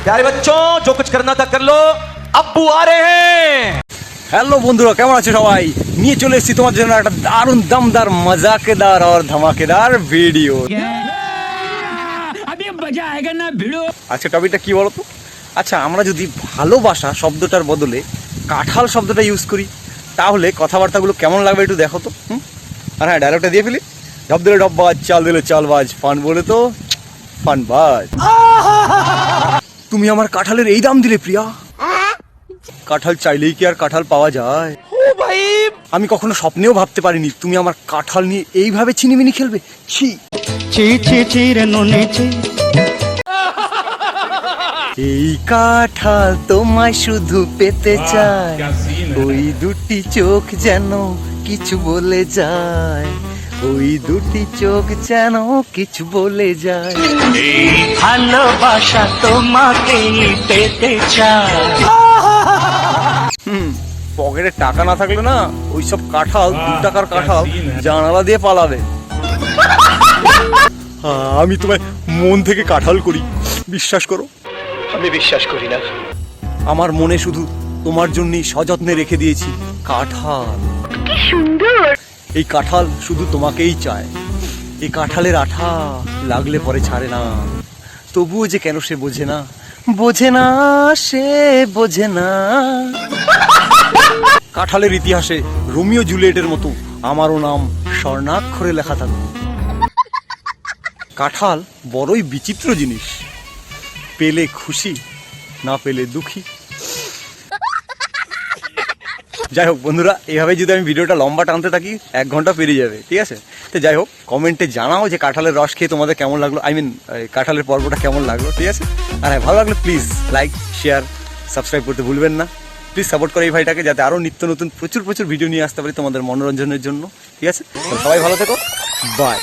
प्यारे बच्चों जो कुछ करना था कर लो अब्बू आ रहे हैं। হ্যালো বন্ধুরা, কেমন আছো সবাই? নিয়ে চলে এসেছি তোমার জন্য একটা দারুণ দমদার মজাকেদার আর ধামাকেদার ভিডিও। আচ্ছা, টপিকটা কি বলো তো? আচ্ছা, আমরা যদি ভালোবাসা শব্দটার বদলে কাঁঠাল শব্দটা ইউজ করি তাহলে কথাবার্তাগুলো কেমন লাগবে একটু দেখো তো। আর হ্যাঁ, ডায়লগটা দিয়ে ফেলি, ঢপ দিলে ঢপবাজ, চাল দিলে চালবাজ, ফান বলে তো ফানবাজ। তুমি আমার কাঁঠালের এই দাম দিলে প্রিয়া? কাঁঠাল চাইলেই কি আর কাঁঠাল পাওয়া যায়? আমি কখনো স্বপ্নেও ভাবতে পারিনি তুমি আমার কাঁঠাল নিয়ে এইভাবে ছিনিমিনি খেলবে। ছি ছি ছি ছি রে নুনে ছি। এই কাঁঠাল তোমায় শুধু পেতে চায়, ওই দুটি চোখ যেন কিছু বলে যায়, ওই দুটি চোখ যেন কিছু বলে যায়। এই ভালোবাসা তোমাকে পেতে চায়। পকেটে টাকা না থাকলে না ওইসব কাঁঠাল 2 টাকার কাঁঠাল জানালা দিয়ে পালাবে। আমি তোমায় মন থেকে কাঁঠাল করি, বিশ্বাস করো। আমি বিশ্বাস করি না। আমার মনে শুধু তোমার জন্যই সযত্নে রেখে দিয়েছি কাঁঠাল। কি সুন্দর! এই কাঁঠাল শুধু তোমাকেই চায়। এই কাঁঠালের আঠা লাগলে পরে ছাড়ে না, তবুও যে কেন সে বোঝে না, বোঝে না, সে বোঝে না। কাঁঠালের ইতিহাসে রোমিও জুলিয়েটের মতো আমারও নাম স্বর্ণাক্ষরে লেখা থাকবে। কাঁঠাল বড়ই বিচিত্র জিনিস, পেলে খুশি, না পেলে দুঃখী। যাই হোক বন্ধুরা, এইভাবে যদি আমি ভিডিওটা লম্বা টানতে থাকি 1 ঘন্টা পেরিয়ে যাবে, ঠিক আছে? তো যাই হোক, কমেন্টে জানাও যে কাঁঠালের রস খেয়ে তোমাদের কেমন লাগলো, কাঁঠালের পর্বটা কেমন লাগলো, ঠিক আছে? আর হ্যাঁ, ভালো লাগলে প্লিজ লাইক, শেয়ার, সাবস্ক্রাইব করতে ভুলবেন না। প্লিজ সাপোর্ট করে এই ভাইটাকে, যাতে আরও নিত্য নতুন প্রচুর ভিডিও নিয়ে আসতে পারি তোমাদের মনোরঞ্জনের জন্য, ঠিক আছে? তো সবাই ভালো থেকো, বাই।